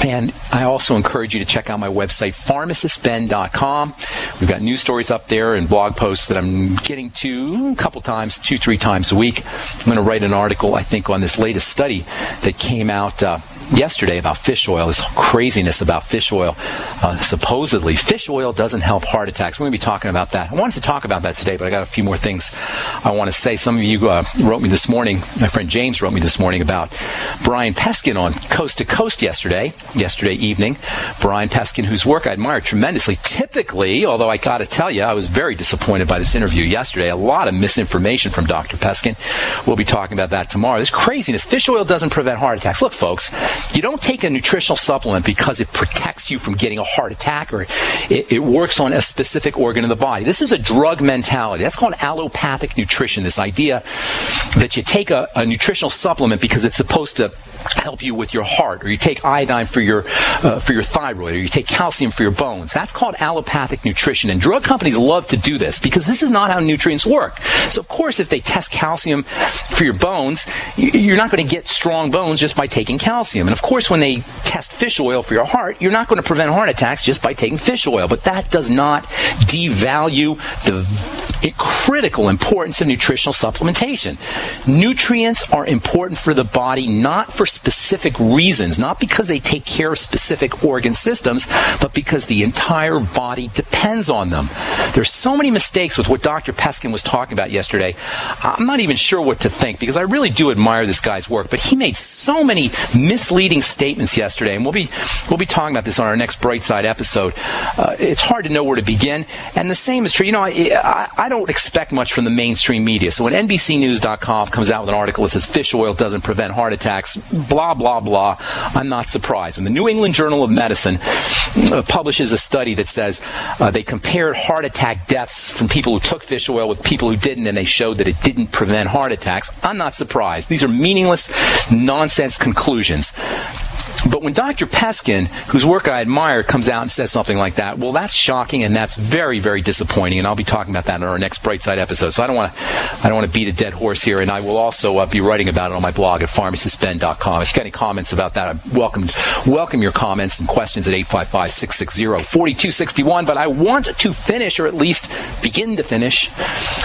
And I also encourage you to check out my website, pharmacistben.com. We've got news stories up there and blog posts that I'm getting to a couple times, 2-3 times a week. I'm going to write an article, I think, on this latest study that came out yesterday about fish oil, this craziness about fish oil. Supposedly, fish oil doesn't help heart attacks. We're going to be talking about that. I wanted to talk about that today, but I got a few more things I want to say. Some of you wrote me this morning, my friend James wrote me this morning about Brian Peskin on Coast to Coast yesterday evening. Brian Peskin, whose work I admire tremendously. Typically, although I got to tell you, I was very disappointed by this interview yesterday. A lot of misinformation from Dr. Peskin. We'll be talking about that tomorrow. This craziness. Fish oil doesn't prevent heart attacks. Look, folks, you don't take a nutritional supplement because it protects you from getting a heart attack or it works on a specific organ in the body. This is a drug mentality. That's called allopathic nutrition, this idea that you take a nutritional supplement because it's supposed to help you with your heart, or you take iodine for your thyroid, or you take calcium for your bones. That's called allopathic nutrition, and drug companies love to do this because this is not how nutrients work. So, of course, if they test calcium for your bones, you're not going to get strong bones just by taking calcium. And, of course, when they test fish oil for your heart, you're not going to prevent heart attacks just by taking fish oil. But that does not devalue the critical importance of nutritional supplementation. Nutrients are important for the body, not for specific reasons, not because they take care of specific organ systems, but because the entire body depends on them. There's so many mistakes with what Dr. Peskin was talking about yesterday. I'm not even sure what to think because I really do admire this guy's work, but he made so many misleading statements yesterday, and we'll be talking about this on our next Bright Side episode. It's hard to know where to begin, and the same is true. You know, I don't expect much from the mainstream media. So when NBCnews.com comes out with an article that says fish oil doesn't prevent heart attacks, blah, blah, blah, I'm not surprised. When the New England Journal of Medicine publishes a study that says they compared heart attack deaths from people who took fish oil with people who didn't, and they showed that it didn't prevent heart attacks, I'm not surprised. These are meaningless, nonsense conclusions. But when Dr. Peskin, whose work I admire, comes out and says something like that, well, that's shocking and that's very, very disappointing. And I'll be talking about that in our next Bright Side episode. So I don't want to beat a dead horse here, and I will also be writing about it on my blog at pharmacistben.com. If you've got any comments about that, I welcome your comments and questions at 855-660-4261. But I want to finish, or at least begin to finish,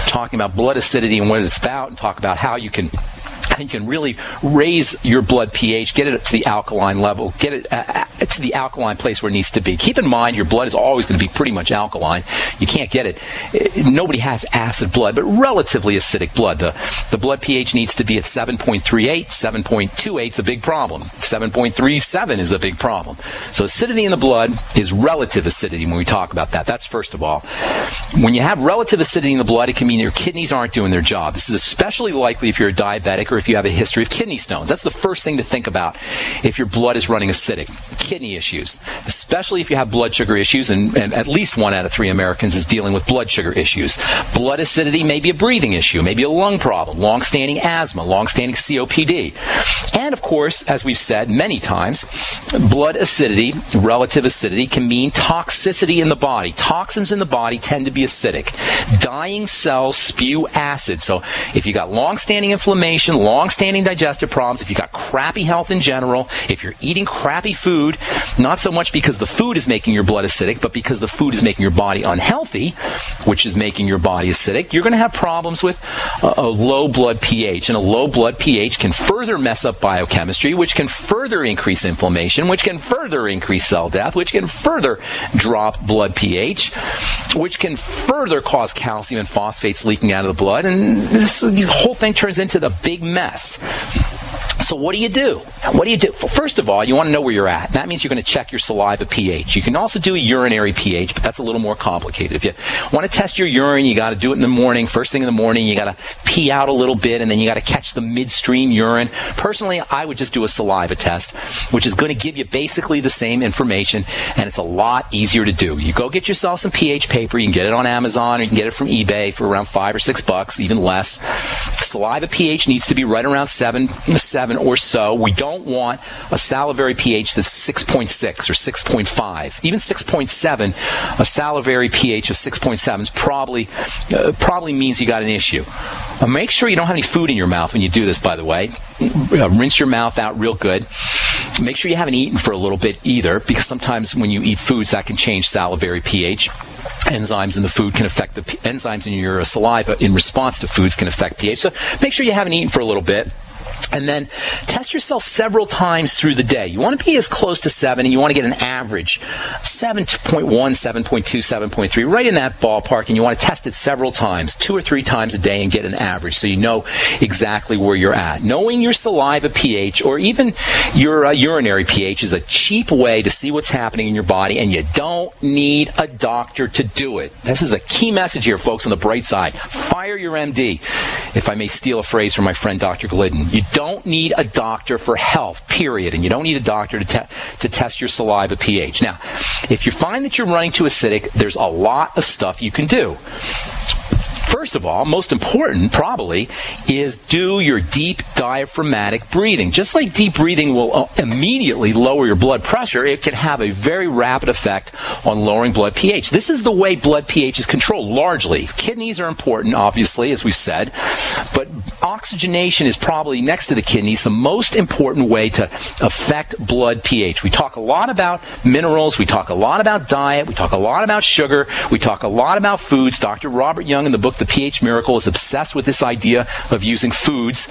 talking about blood acidity and what it's about, and talk about how you can really raise your blood pH, get it to the alkaline level, get it to the alkaline place where it needs to be. Keep in mind, your blood is always going to be pretty much alkaline. You can't get it. Nobody has acid blood, but relatively acidic blood. The blood pH needs to be at 7.38. 7.28 is a big problem. 7.37 is a big problem. So acidity in the blood is relative acidity when we talk about that. That's first of all. When you have relative acidity in the blood, it can mean your kidneys aren't doing their job. This is especially likely if you're a diabetic or if you have a history of kidney stones. That's the first thing to think about if your blood is running acidic. Kidney issues, especially if you have blood sugar issues, and at least 1 out of 3 Americans is dealing with blood sugar issues. Blood acidity may be a breathing issue, maybe a lung problem, long-standing asthma, long-standing COPD. And of course, as we've said many times, blood acidity, relative acidity, can mean toxicity in the body. Toxins in the body tend to be acidic. Dying cells spew acid. So if you got long-standing inflammation, long-standing digestive problems, if you got crappy health in general, if you're eating crappy food, not so much because the food is making your blood acidic, but because the food is making your body unhealthy, which is making your body acidic, you're going to have problems with a low blood pH. And a low blood pH can further mess up biochemistry, which can further increase inflammation, which can further increase cell death, which can further drop blood pH, which can further cause calcium and phosphates leaking out of the blood. And the whole thing turns into the big mess. So what do you do? What do you do? First of all, you want to know where you're at. That means you're going to check your saliva pH. You can also do a urinary pH, but that's a little more complicated. If you want to test your urine, you got to do it in the morning. First thing in the morning, you got to pee out a little bit, and then you got to catch the midstream urine. Personally, I would just do a saliva test, which is going to give you basically the same information, and it's a lot easier to do. You go get yourself some pH paper. You can get it on Amazon, or you can get it from eBay for around $5 or $6, even less. Saliva pH needs to be right around 7 or so. We don't want a salivary pH that's 6.6 or 6.5. Even 6.7, a salivary pH of 6.7 is probably means you got an issue. Make sure you don't have any food in your mouth when you do this, by the way. Rinse your mouth out real good. Make sure you haven't eaten for a little bit either, because sometimes when you eat foods, that can change salivary pH. Enzymes in the food can affect the enzymes in your saliva in response to foods can affect pH. So make sure you haven't eaten for a little bit. And then test yourself several times through the day. You want to be as close to 7, and you want to get an average 7.1, 7.2, 7.3, right in that ballpark. And you want to test it several times, 2 or 3 times a day, and get an average so you know exactly where you're at. Knowing your saliva pH or even your urinary pH is a cheap way to see what's happening in your body, and you don't need a doctor to do it. This is a key message here, folks, on the bright side. Fire your MD, if I may steal a phrase from my friend Dr. Glidden. You don't need a doctor for health, period. And you don't need a doctor to test your saliva pH. Now, if you find that you're running too acidic, there's a lot of stuff you can do. First of all, most important probably, is do your deep diaphragmatic breathing. Just like deep breathing will immediately lower your blood pressure, it can have a very rapid effect on lowering blood pH. This is the way blood pH is controlled largely. Kidneys are important, obviously, as we've said, but oxygenation is probably, next to the kidneys, the most important way to affect blood pH. We talk a lot about minerals, we talk a lot about diet, we talk a lot about sugar, we talk a lot about foods. Dr. Robert Young, in the book The pH Miracle, is obsessed with this idea of using foods,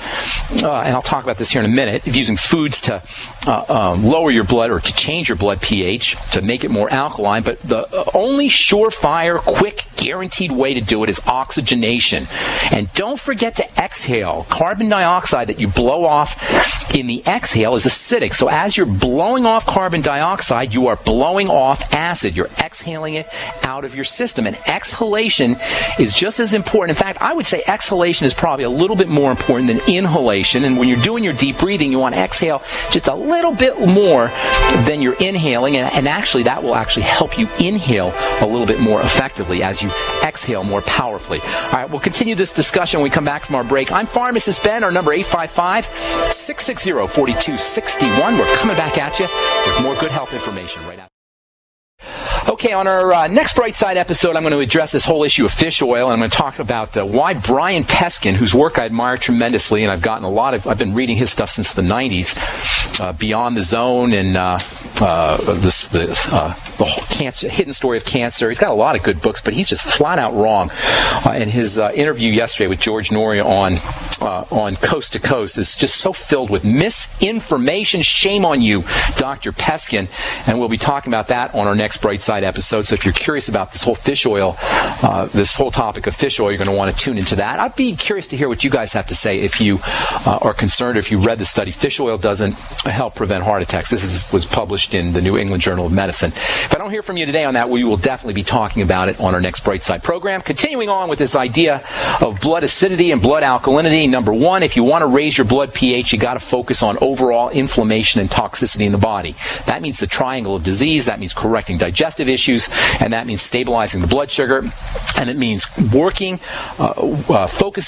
and I'll talk about this here in a minute, of using foods to lower your blood or to change your blood pH, to make it more alkaline. But the only surefire, quick, guaranteed way to do it is oxygenation. And don't forget to exhale. Carbon dioxide that you blow off in the exhale is acidic. So as you're blowing off carbon dioxide, you are blowing off acid. You're exhaling it out of your system. And exhalation is just as important. In fact, I would say exhalation is probably a little bit more important than inhalation. And when you're doing your deep breathing, you want to exhale just a little bit more than you're inhaling. And actually, that will actually help you inhale a little bit more effectively as you exhale more powerfully. All right, we'll continue this discussion when we come back from our break. I'm Pharmacist Ben. Our number 855-660-4261. We're coming back at you with more good health information right now. Okay, on our next Bright Side episode, I'm going to address this whole issue of fish oil, and I'm going to talk about why Brian Peskin, whose work I admire tremendously, and I've been reading his stuff since the 90s, Beyond the Zone, and the whole cancer, hidden story of cancer. He's got a lot of good books, but he's just flat out wrong. And his interview yesterday with George Noria on Coast to Coast is just so filled with misinformation. Shame on you, Dr. Peskin. And we'll be talking about that on our next Bright Side episode. So if you're curious about this whole fish oil, this whole topic of fish oil, you're going to want to tune into that. I'd be curious to hear what you guys have to say if you are concerned, or if you read the study. Fish oil doesn't help prevent heart attacks. This was published in the New England Journal of Medicine. If I don't hear from you today on that, we will definitely be talking about it on our next Bright Side program. Continuing on with this idea of blood acidity and blood alkalinity. Number one, if you want to raise your blood pH, you got to focus on overall inflammation and toxicity in the body. That means the triangle of disease. That means correcting digestive issues, and that means stabilizing the blood sugar, and it means focusing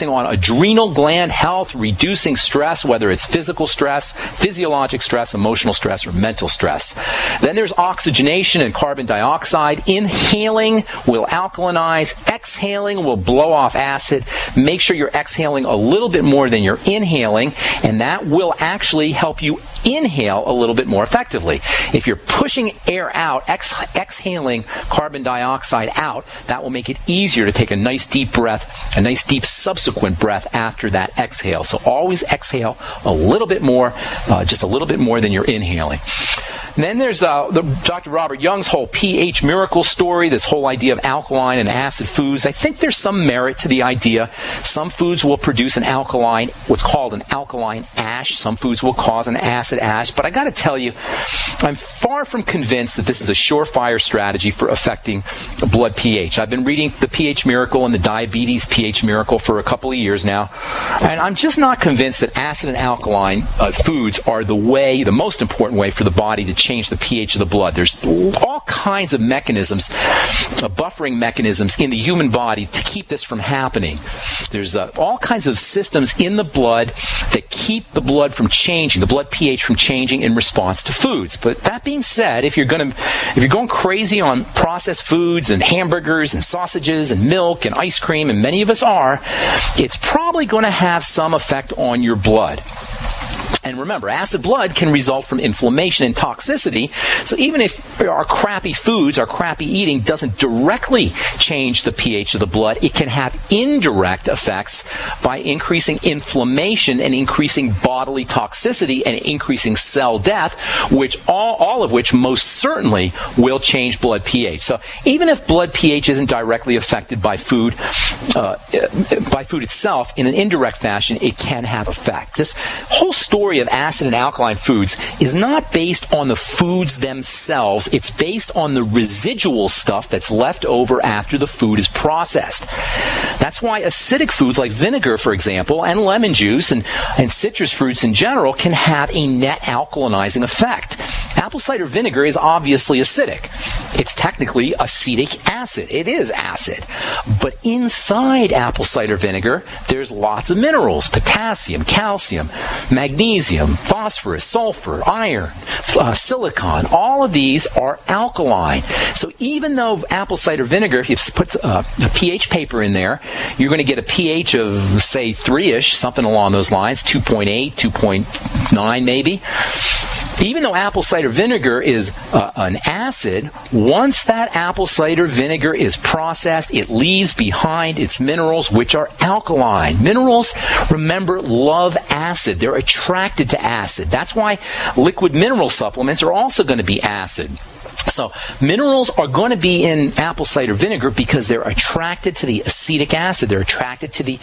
on adrenal gland health, reducing stress, whether it's physical stress, physiologic stress, emotional stress, or mental stress. Then there's oxygenation and carbon dioxide. Inhaling will alkalinize, exhaling will blow off acid. Make sure you're exhaling a little bit more than you're inhaling, and that will actually help you inhale a little bit more effectively. If you're pushing air out, exhaling carbon dioxide out, that will make it easier to take a nice deep breath, a nice deep subsequent breath after that exhale. So always exhale a little bit more, just a little bit more than you're inhaling. And then there's Dr. Robert Young's whole pH miracle story, this whole idea of alkaline and acid foods. I think there's some merit to the idea. Some foods will produce an alkaline, what's called an alkaline ash. Some foods will cause an acid ash. But I got to tell you, I'm far from convinced that this is a surefire strategy for affecting blood pH. I've been reading the pH miracle and the diabetes pH miracle for a couple of years now, and I'm just not convinced that acid and alkaline foods are the most important way for the body to change the pH of the blood. There's all kinds of mechanisms, buffering mechanisms in the human body to keep this from happening. There's all kinds of systems in the blood that keep the blood from changing, the blood pH from changing in response to foods. But that being said, if you're going crazy on processed foods and hamburgers and sausages and milk and ice cream, and many of us are, it's probably going to have some effect on your blood. And remember, acid blood can result from inflammation and toxicity. So even if our crappy foods, our crappy eating doesn't directly change the pH of the blood, it can have indirect effects by increasing inflammation and increasing bodily toxicity and increasing cell death, which all of which most certainly will change blood pH. So even if blood pH isn't directly affected by food itself, in an indirect fashion, it can have effect. This whole story of acid and alkaline foods is not based on the foods themselves. It's based on the residual stuff that's left over after the food is processed. That's why acidic foods like vinegar, for example, and lemon juice and citrus fruits in general can have a net alkalinizing effect. Apple cider vinegar is obviously acidic. It's technically acetic acid. It is acid. But inside apple cider vinegar, there's lots of minerals: potassium, calcium, magnesium, phosphorus, sulfur, iron, silicon. All of these are alkaline. So even though apple cider vinegar, if you put a pH paper in there, you're going to get a pH of, say, 3-ish, something along those lines, 2.8, 2.9 maybe. Even though apple cider vinegar is an acid, once that apple cider vinegar is processed, it leaves behind its minerals, which are alkaline. Minerals, remember, love acid. They're attracted to acid. That's why liquid mineral supplements are also going to be acid. So minerals are going to be in apple cider vinegar because they're attracted to the acetic acid. They're attracted to the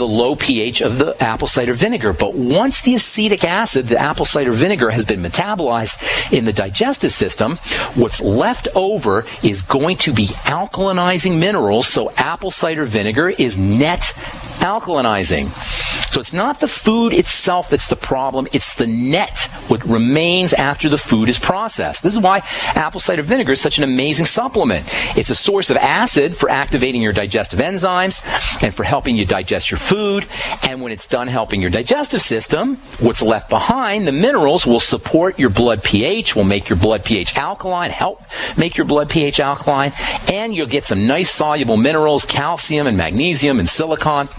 low pH of the apple cider vinegar. But once the acetic acid, the apple cider vinegar, has been metabolized in the digestive system, what's left over is going to be alkalinizing minerals. So apple cider vinegar is net alkalinizing. So it's not the food itself that's the problem, it's the net, what remains after the food is processed. This is why apple cider vinegar is such an amazing supplement. It's a source of acid for activating your digestive enzymes and for helping you digest your food. And when it's done helping your digestive system, what's left behind, the minerals, will support your blood pH, will make your blood pH alkaline, help make your blood pH alkaline, and you'll get some nice soluble minerals, calcium and magnesium and silicon.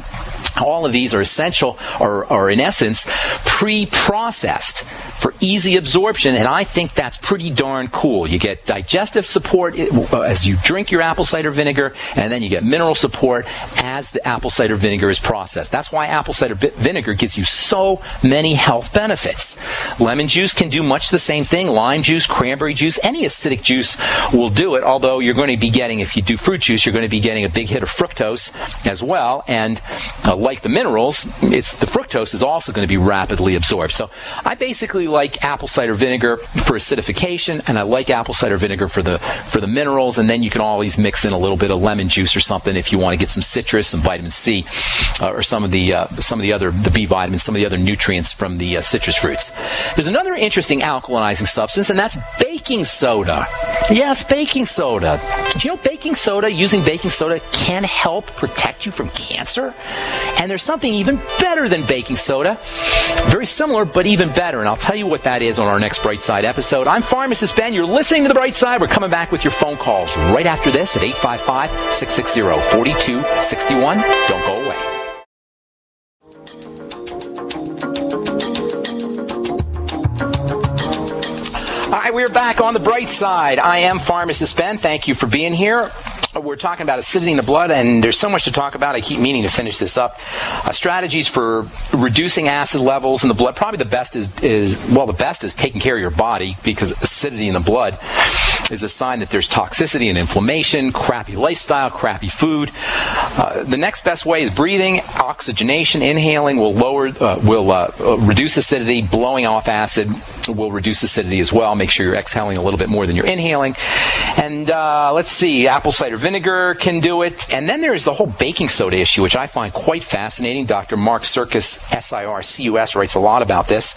All of these are essential, or in essence, pre-processed for easy absorption, and I think that's pretty darn cool. You get digestive support as you drink your apple cider vinegar, and then you get mineral support as the apple cider vinegar is processed. That's why apple cider vinegar gives you so many health benefits. Lemon juice can do much the same thing. Lime juice, cranberry juice, any acidic juice will do it, although you're going to be getting, if you do fruit juice, you're going to be getting a big hit of fructose as well, and like the minerals, the fructose is also going to be rapidly absorbed. So I basically like apple cider vinegar for acidification, and I like apple cider vinegar for the minerals, and then you can always mix in a little bit of lemon juice or something if you want to get some citrus, some vitamin C, or some of the other B vitamins, some of the other nutrients from the citrus fruits. There's another interesting alkalizing substance, and that's baking soda. Yes, baking soda. Do you know using baking soda can help protect you from cancer? And there's something even better than baking soda. Very similar, but even better. And I'll tell you what that is on our next Bright Side episode. I'm Pharmacist Ben. You're listening to The Bright Side. We're coming back with your phone calls right after this at 855-660-4261. Don't go away. All right, we're back on The Bright Side. I am Pharmacist Ben. Thank you for being here. We're talking about acidity in the blood, and there's so much to talk about. I keep meaning to finish this up. Strategies for reducing acid levels in the blood. Probably the best is taking care of your body, because acidity in the blood is a sign that there's toxicity and inflammation, crappy lifestyle, crappy food. The next best way is breathing. Oxygenation, inhaling will reduce acidity. Blowing off acid will reduce acidity as well. Make sure you're exhaling a little bit more than you're inhaling. And let's see, apple cider vinegar can do it. And then there's the whole baking soda issue, which I find quite fascinating. Dr. Mark Sircus, SIRCUS, writes a lot about this.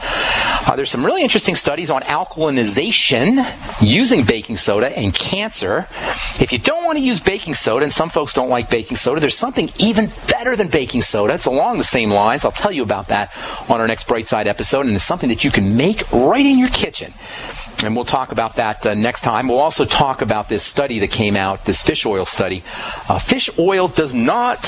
There's some really interesting studies on alkalinization using baking soda and cancer. If you don't want to use baking soda, and some folks don't like baking soda, there's something even better than baking soda. It's along the same lines. I'll tell you about that on our next Bright Side episode, and it's something that you can make right in your kitchen. And we'll talk about that next time. We'll also talk about this study that came out, this fish oil study. Fish oil does not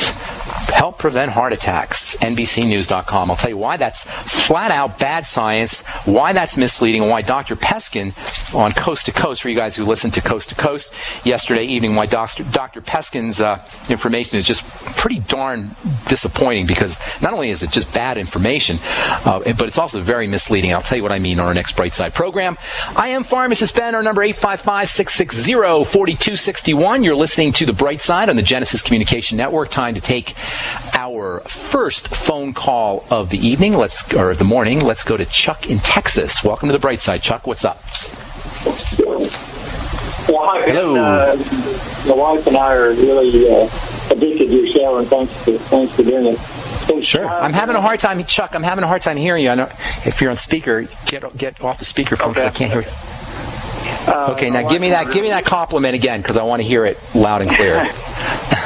help prevent heart attacks. NBCnews.com. I'll tell you why that's flat out bad science, why that's misleading, and why Dr. Peskin on Coast to Coast, for you guys who listened to Coast to Coast yesterday evening, why Dr. Peskin's information is just pretty darn disappointing, because not only is it just bad information, but it's also very misleading. I'll tell you what I mean on our next Bright Side program. I am Pharmacist Ben, our number 855-660-4261. You're listening to The Bright Side on the Genesis Communication Network. Time to take our first phone call of the evening, or the morning. Let's go to Chuck in Texas. Welcome to The Bright Side. Chuck, what's up? Well, hi, Ben. Hello. My wife and I are really addicted to your show, and thanks for doing it. Sure. I'm having a hard time, Chuck. I'm having a hard time hearing you. I know if you're on speaker, get off the speakerphone because I can't hear you. Okay, now give me that compliment again, because I want to hear it loud and clear.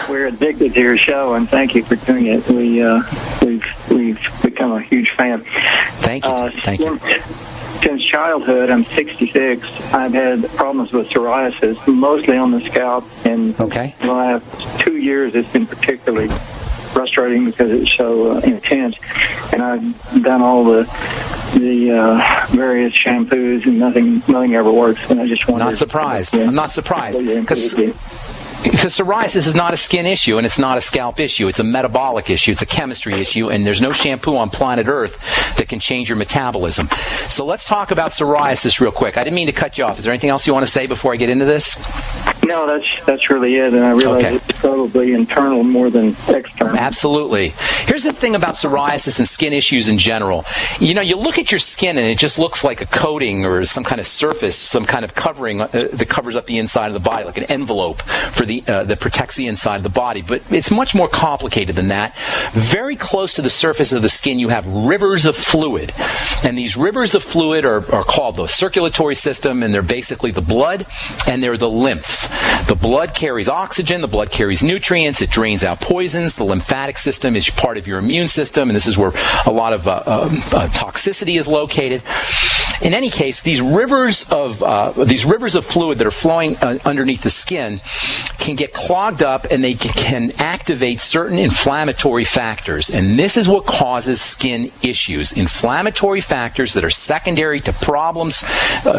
We're addicted to your show, and thank you for doing it. We've become a huge fan. Thank you. Thank you. Since childhood, I'm 66. I've had problems with psoriasis, mostly on the scalp, and okay. the last 2 years it's been particularly frustrating because it's so intense. And I've done all the various shampoos, and nothing ever works. And I just wanted. Not surprised. I'm not surprised because psoriasis is not a skin issue, and it's not a scalp issue. It's a metabolic issue. It's a chemistry issue, and there's no shampoo on planet Earth that can change your metabolism. So let's talk about psoriasis real quick. I didn't mean to cut you off. Is there anything else you want to say before I get into this? No, that's really it, and I realize it's probably internal more than external. Absolutely. Here's the thing about psoriasis and skin issues in general. You know, you look at your skin and it just looks like a coating or some kind of surface, some kind of covering that covers up the inside of the body, like an envelope that protects the inside of the body. But it's much more complicated than that. Very close to the surface of the skin, you have rivers of fluid, and these rivers of fluid are called the circulatory system, and they're basically the blood and they're the lymph. The blood carries oxygen, the blood carries nutrients, it drains out poisons. The lymphatic system is part of your immune system, and this is where a lot of toxicity is located. In any case, these rivers of fluid that are flowing underneath the skin can get clogged up, and they can activate certain inflammatory factors. And this is what causes skin issues. Inflammatory factors that are secondary to problems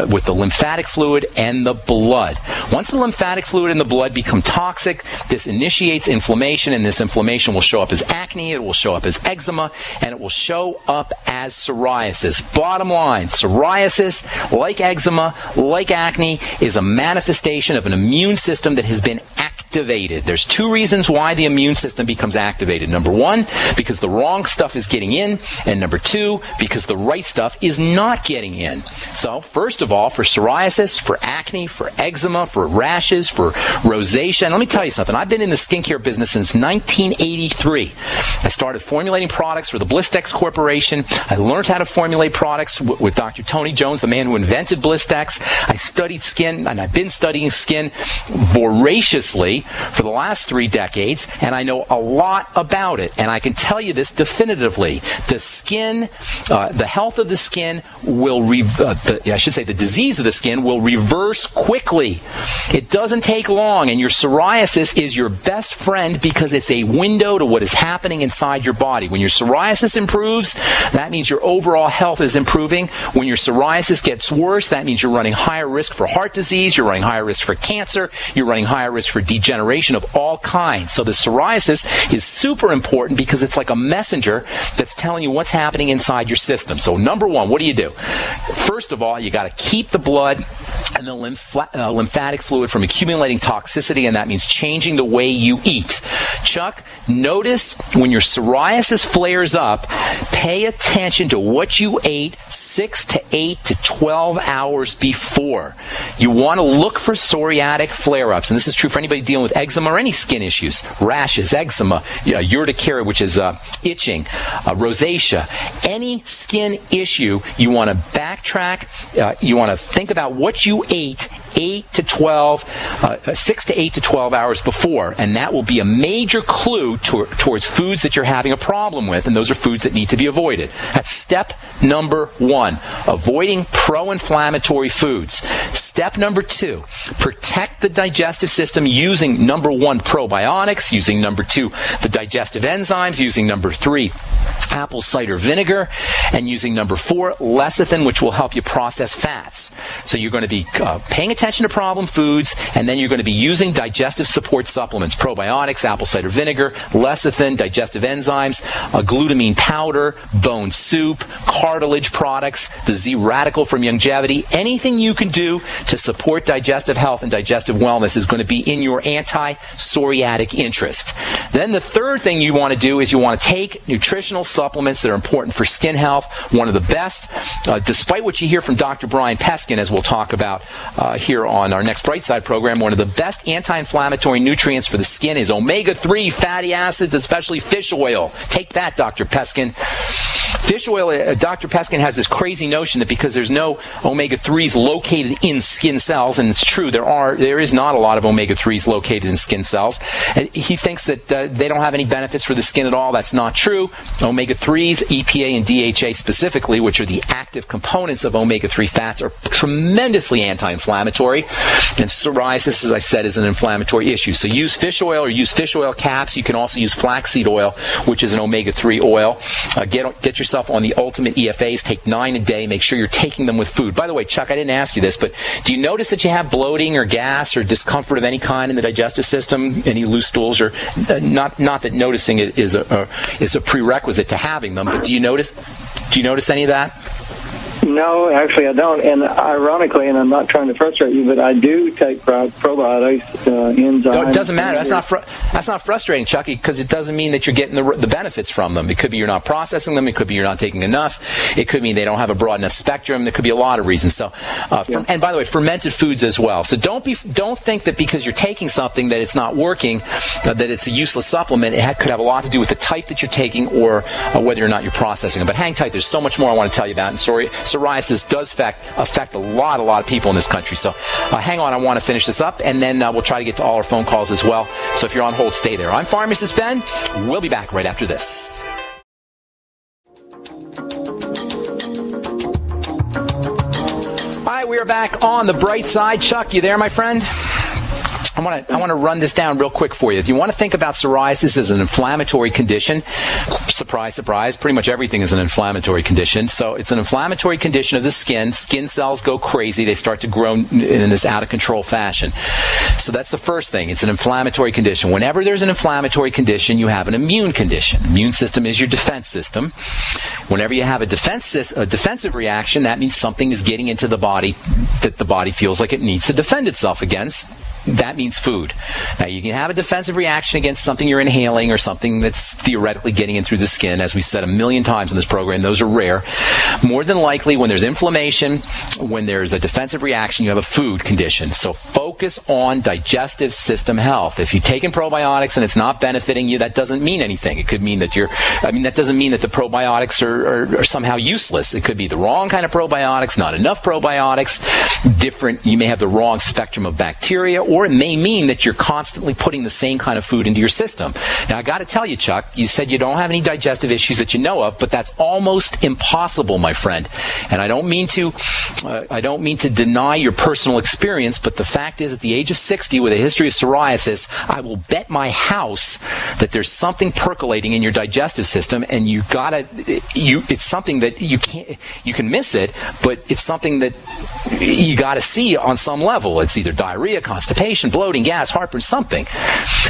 with the lymphatic fluid and the blood. Once the lymphatic fluid and the blood become toxic, this initiates inflammation, and this inflammation will show up as acne, it will show up as eczema, and it will show up as psoriasis. Bottom line, psoriasis, like eczema, like acne, is a manifestation of an immune system that has been activated. There's two reasons why the immune system becomes activated. Number one, because the wrong stuff is getting in, and number two, because the right stuff is not getting in. So, first of all, for psoriasis, for acne, for eczema, for rashes, for rosacea, and let me tell you something, I've been in the skincare business since 1983. I started formulating products for the Blistex Corporation. I learned how to formulate products with Dr. Tony Jones, the man who invented Blistex. I studied skin, and I've been studying skin voraciously for the last 3 decades, and I know a lot about it. And I can tell you this definitively: the skin, the health of the skin will, the disease of the skin will reverse quickly. It doesn't take long, and your psoriasis is your best friend because it's a window to what is happening inside your body. When your psoriasis improves, that means your overall health is improving. When your psoriasis gets worse, that means you're running higher risk for heart disease, you're running higher risk for cancer, you're running higher risk for degeneration of all kinds. So the psoriasis is super important because it's like a messenger that's telling you what's happening inside your system. So number one, what do? First of all, you got to keep the blood and the lymphatic fluid from accumulating toxicity, and that means changing the way you eat. Chuck, notice when your psoriasis flares up, pay attention to what you ate 6 to 8 to 12 hours before. You want to look for psoriatic flare-ups, and this is true for anybody dealing with eczema or any skin issues, rashes, eczema, urticaria, which is itching, rosacea. Any skin issue, you want to backtrack. You want to think about what you ate 6 to 8 to 12 hours before, and that will be a major clue towards foods that you're having a problem with, and those are foods that need to be avoided. That's step number 1, avoiding pro-inflammatory foods. Step number 2, protect the digestive system using number 1, probiotics, using number 2, the digestive enzymes, using number 3, apple cider vinegar, and using number 4, lecithin, which will help you process fats. So you're going to be paying attention to problem foods, and then you're going to be using digestive support supplements, probiotics, apple cider vinegar, lecithin, digestive enzymes, glutamine powder, bone soup, cartilage products, the Z-Radical from Longevity. Anything you can do to support digestive health and digestive wellness is going to be in your anti-psoriatic interest. Then the third thing you want to do is you want to take nutritional supplements that are important for skin health. One of the best, despite what you hear from Dr. Brian Peskin, as we'll talk about here on our next Bright Side program, one of the best anti-inflammatory nutrients for the skin is omega-3 fatty acids, especially fish oil. Take that, Dr. Peskin. Fish oil, Dr. Peskin has this crazy notion that because there's no omega-3s located in skin cells, and it's true, there is not a lot of omega-3s located in skin cells, and he thinks that they don't have any benefits for the skin at all. That's not true. Omega-3s, EPA and DHA specifically, which are the active components of omega-3 fats, are tremendously anti-inflammatory, and psoriasis, as I said, is an inflammatory issue. So use fish oil or use fish oil caps. You can also use flaxseed oil, which is an omega-3 oil. Get yourself on the ultimate EFAs. Take 9 a day. Make sure you're taking them with food. By the way, Chuck, I didn't ask you this, but do you notice that you have bloating or gas or discomfort of any kind in the digestive system? Any loose stools? Or not that noticing it is a prerequisite to having them, but do you notice any of that? No, actually I don't. And ironically, and I'm not trying to frustrate you, but I do take probiotics, enzymes. It doesn't matter. That's not frustrating, Chucky, because it doesn't mean that you're getting the benefits from them. It could be you're not processing them. It could be you're not taking enough. It could mean they don't have a broad enough spectrum. There could be a lot of reasons. So, and by the way, fermented foods as well. So don't think that because you're taking something that it's not working, that it's a useless supplement. It could have a lot to do with the type that you're taking or whether or not you're processing them. But hang tight. There's so much more I want to tell you about. And psoriasis does affect a lot of people in this country. So hang on, I want to finish this up, and then we'll try to get to all our phone calls as well. So if you're on hold, stay there. I'm Pharmacist Ben. We'll be back right after this. All right, we are back on the bright side. Chuck, you there, my friend? I want to run this down real quick for you. If you want to think about psoriasis as an inflammatory condition, surprise, surprise, pretty much everything is an inflammatory condition. So it's an inflammatory condition of the skin. Skin cells go crazy. They start to grow in this out-of-control fashion. So that's the first thing. It's an inflammatory condition. Whenever there's an inflammatory condition, you have an immune condition. Immune system is your defense system. Whenever you have a defensive reaction, that means something is getting into the body that the body feels like it needs to defend itself against. That means food. Now, you can have a defensive reaction against something you're inhaling or something that's theoretically getting in through the skin. As we said a million times in this program, those are rare. More than likely, when there's inflammation, when there's a defensive reaction, you have a food condition. So focus on digestive system health. If you're taking probiotics and it's not benefiting you, that doesn't mean anything. It could mean that that doesn't mean that the probiotics are somehow useless. It could be the wrong kind of probiotics, not enough probiotics, you may have the wrong spectrum of bacteria, or it may mean that you're constantly putting the same kind of food into your system. Now, I got to tell you, Chuck, you said you don't have any digestive issues that you know of, but that's almost impossible, my friend. And I don't mean to deny your personal experience, but the fact is, at the age of 60, with a history of psoriasis, I will bet my house that there's something percolating in your digestive system, and it's something that you can miss it, but it's something that you got to see on some level. It's either diarrhea, constipation, constipation, bloating, gas, heartburn, something.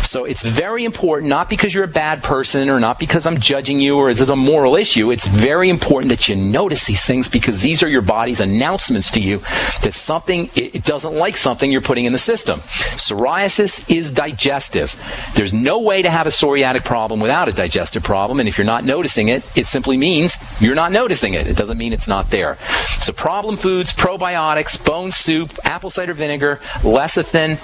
So it's very important, not because you're a bad person or not because I'm judging you or this is a moral issue. It's very important that you notice these things because these are your body's announcements to you that something, it doesn't like something you're putting in the system. Psoriasis is digestive. There's no way to have a psoriatic problem without a digestive problem, and if you're not noticing it, it simply means you're not noticing it. It doesn't mean it's not there. So problem foods, probiotics, bone soup, apple cider vinegar, lecithin,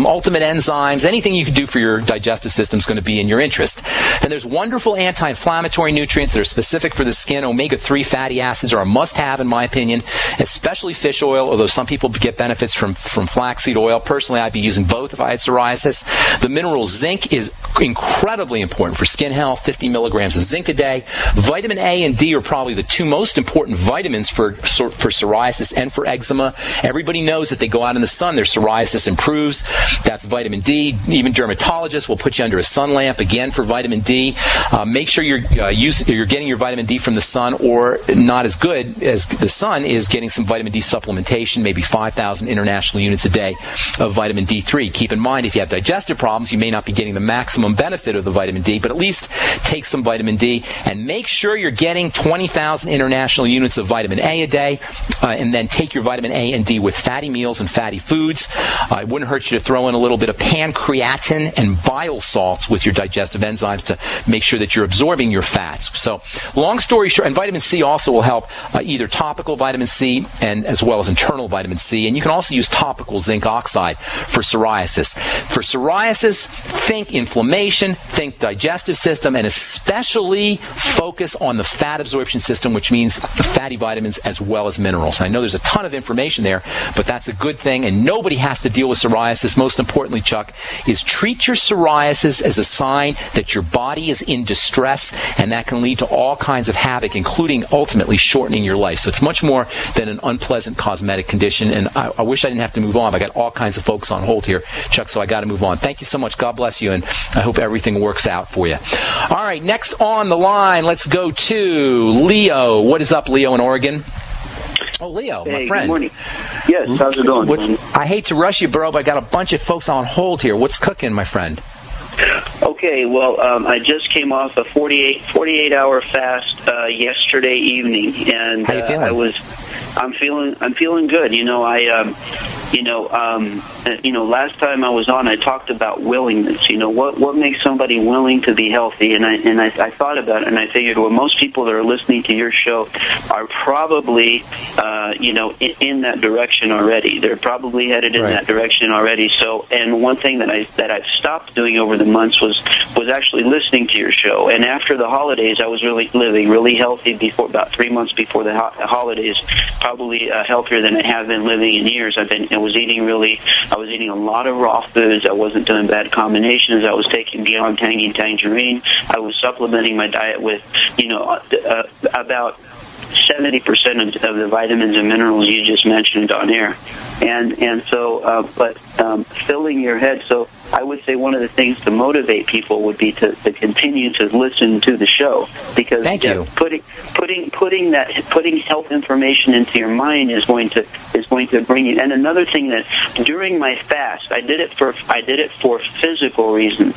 ultimate enzymes, anything you can do for your digestive system is going to be in your interest. And there's wonderful anti-inflammatory nutrients that are specific for the skin. Omega-3 fatty acids are a must-have, in my opinion, especially fish oil, although some people get benefits from flaxseed oil. Personally, I'd be using both if I had psoriasis. The mineral zinc is incredibly important for skin health, 50 milligrams of zinc a day. Vitamin A and D are probably the two most important vitamins for psoriasis and for eczema. Everybody knows that they go out in the sun, their psoriasis improves. That's vitamin D. Even dermatologists will put you under a sun lamp, again, for vitamin D. Make sure you're getting your vitamin D from the sun, or not as good as the sun is getting some vitamin D supplementation, maybe 5,000 international units a day of vitamin D3. Keep in mind, if you have digestive problems, you may not be getting the maximum benefit of the vitamin D, but at least take some vitamin D, and make sure you're getting 20,000 international units of vitamin A a day, and then take your vitamin A and D with fatty meals and fatty foods. It wouldn't hurt you to throw in a little bit of pancreatin and bile salts with your digestive enzymes to make sure that you're absorbing your fats. So, long story short, and vitamin C also will help, either topical vitamin C and as well as internal vitamin C, and you can also use topical zinc oxide for psoriasis. For psoriasis, think inflammation, think digestive system, and especially focus on the fat absorption system, which means the fatty vitamins as well as minerals. I know there's a ton of information there, but that's a good thing, and nobody has to deal with psoriasis. Most importantly, Chuck, is treat your psoriasis as a sign that your body is in distress, and that can lead to all kinds of havoc, including ultimately shortening your life. So it's much more than an unpleasant cosmetic condition, and I wish I didn't have to move on. I got all kinds of folks on hold here, Chuck, so I got to move on. Thank you so much. God bless you, and I hope everything works out for you. All right, next on the line, let's go to Leo. What is up, Leo in Oregon? Oh, Leo, my friend. Good morning. Yes, how's it going? I hate to rush you, bro, but I got a bunch of folks on hold here. What's cooking, my friend? Okay, well, I just came off a 48-hour fast yesterday evening, and how you feeling? I'm feeling good. Last time I was on, I talked about willingness. What makes somebody willing to be healthy? And I thought about it, and I figured, well, most people that are listening to your show are probably, in that direction already. They're probably headed in that direction already. So, and one thing that I've stopped doing over the months was actually listening to your show. And after the holidays, I was really living really healthy before, about 3 months before the holidays. Probably healthier than I have been living in years. I was eating a lot of raw foods. I wasn't doing bad combinations. I was taking Beyond Tangy Tangerine. I was supplementing my diet with, about 70% of the vitamins and minerals you just mentioned on air. But filling your head. So I would say one of the things to motivate people would be to continue to listen to the show, because putting health information into your mind is going to bring you. And another thing, that during my fast, I did it for physical reasons,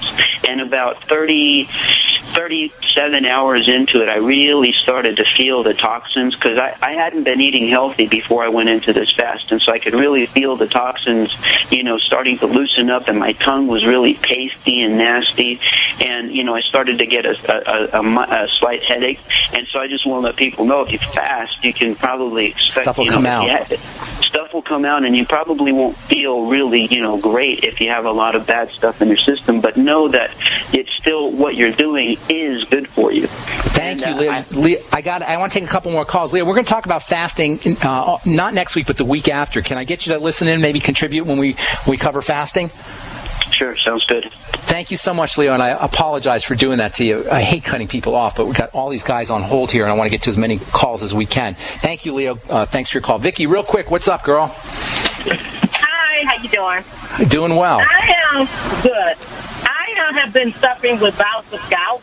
and about 37 hours into it, I really started to feel the toxins, because I hadn't been eating healthy before I went into this fast, and so I could really feel the toxins, starting to loosen up, and my tongue was really pasty and nasty, and I started to get a slight headache. And so I just want to let people know, if you fast, you can probably expect stuff will come out. Stuff will come out, and you probably won't feel really great if you have a lot of bad stuff in your system. But know that it's still, what you're doing is good for you. Thank you, Leo. I want to take a couple more calls. Leo, we're going to talk about fasting, not next week, but the week after. Can I get you to listen in, maybe contribute when we cover fasting? Sure, sounds good. Thank you so much, Leo, and I apologize for doing that to you. I hate cutting people off, but we've got all these guys on hold here, and I want to get to as many calls as we can. Thank you, Leo. Thanks for your call. Vicky, real quick, what's up, girl? Hi, how you doing? Doing well. I am good. I have been suffering with bouts of gout.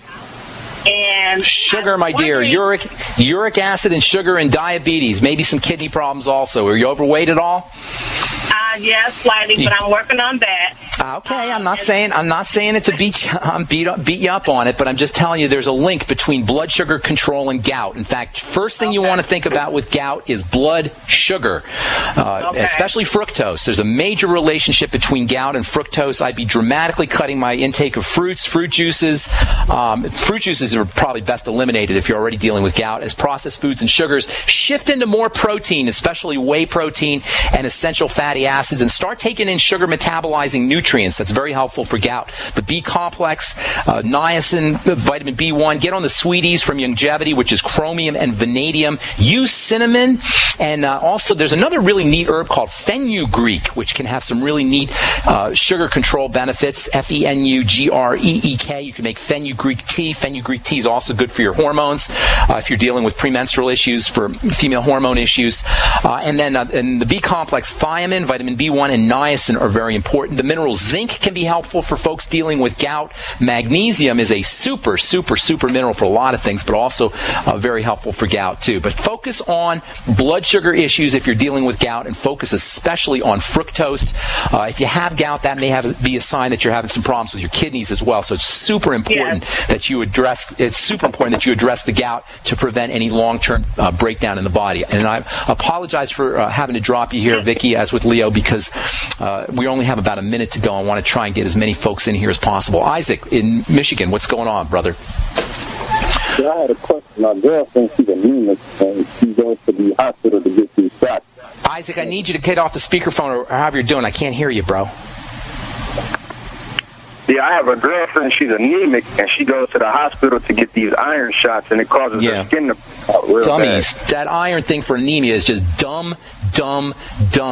And sugar, my dear, uric acid and sugar and diabetes, maybe some kidney problems also. Are you overweight at all? I Yes, slightly, but I'm working on that. Okay, I'm not saying it to beat you up on it, but I'm just telling you there's a link between blood sugar control and gout. In fact, first thing you want to think about with gout is blood sugar, especially fructose. There's a major relationship between gout and fructose. I'd be dramatically cutting my intake of fruit juices. Fruit juices are probably best eliminated if you're already dealing with gout. As processed foods and sugars, shift into more protein, especially whey protein and essential fatty acids, and start taking in sugar metabolizing nutrients. That's very helpful for gout. The B complex, niacin, vitamin B1. Get on the sweeties from Longevity, which is chromium and vanadium. Use cinnamon, and also there's another really neat herb called fenugreek, which can have some really neat sugar control benefits. Fenugreek. You can make fenugreek tea. Fenugreek tea is also good for your hormones if you're dealing with premenstrual issues, for female hormone issues. And then in the B complex, thiamine, vitamin B1, and niacin are very important. The mineral zinc can be helpful for folks dealing with gout. Magnesium is a super mineral for a lot of things, but also very helpful for gout too. But focus on blood sugar issues if you're dealing with gout, and focus especially on fructose. If you have gout, that may be a sign that you're having some problems with your kidneys as well. So it's super important that you address the gout to prevent any long-term breakdown in the body. And I apologize for having to drop you here, Vicky, as with Leo, because we only have about a minute to go. I want to try and get as many folks in here as possible. Isaac in Michigan, what's going on, brother? Yeah, I had a question. My girlfriend, she's anemic, and she goes to the hospital to get these shots. Isaac, I need you to get off the speakerphone or however you're doing. I can't hear you, bro. Yeah, I have a girlfriend, she's anemic, and she goes to the hospital to get these iron shots, and it causes her skin to out real Dummies. bad. That iron thing for anemia is just dumb,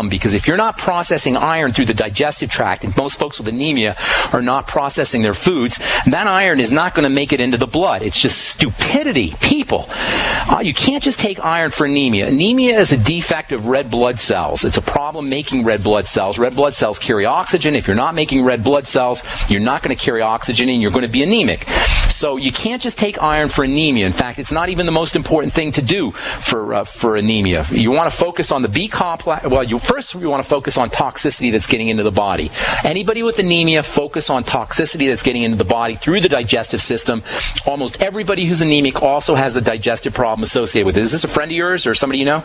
because if you're not processing iron through the digestive tract, and most folks with anemia are not processing their foods, that iron is not going to make it into the blood. It's just stupidity. People, you can't just take iron for anemia. Anemia is a defect of red blood cells. It's a problem making red blood cells. Red blood cells carry oxygen. If you're not making red blood cells, you're not going to carry oxygen, and you're going to be anemic. So you can't just take iron for anemia. In fact, it's not even the most important thing to do for anemia. You want to focus on the B complex. Well, you want to focus on toxicity that's getting into the body. Anybody with anemia, focus on toxicity that's getting into the body through the digestive system. Almost everybody who's anemic also has a digestive problem associated with it. Is this a friend of yours or somebody you know?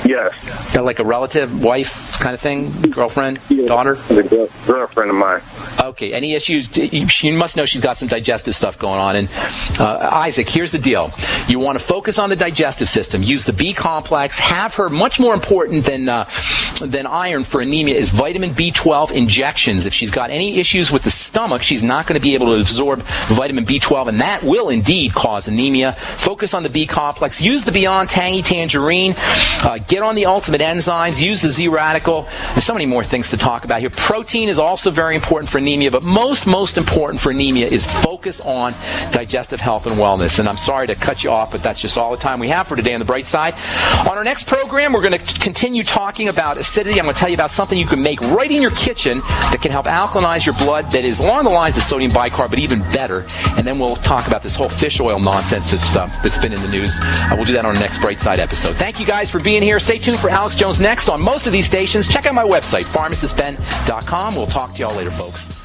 Yes. Like a relative, wife kind of thing? Girlfriend? Daughter? A girlfriend of mine. Okay. Any issues? You must know she's got some digestive stuff going on. And Isaac, here's the deal. You want to focus on the digestive system. Use the B complex. Have her, much more important than iron for anemia is vitamin B12 injections. If she's got any issues with the stomach, she's not going to be able to absorb vitamin B12, and that will indeed cause anemia. Focus on the B complex. Use the Beyond Tangy Tangerine. Get on the ultimate enzymes. Use the Z radical. There's so many more things to talk about here. Protein is also very important for anemia, but most important for anemia is focus on digestive health and wellness. And I'm sorry to cut you off, but that's just all the time we have for today on The Bright Side. On our next program, we're going to continue talking about acidity. I'm going to tell you about something you can make right in your kitchen that can help alkalinize your blood, that is along the lines of sodium bicarb, but even better. And then we'll talk about this whole fish oil nonsense that's been in the news. We'll do that on our next Bright Side episode. Thank you guys for being here. Stay tuned for Alex Jones next on most of these stations. Check out my website, pharmacistben.com. We'll talk to y'all later, folks.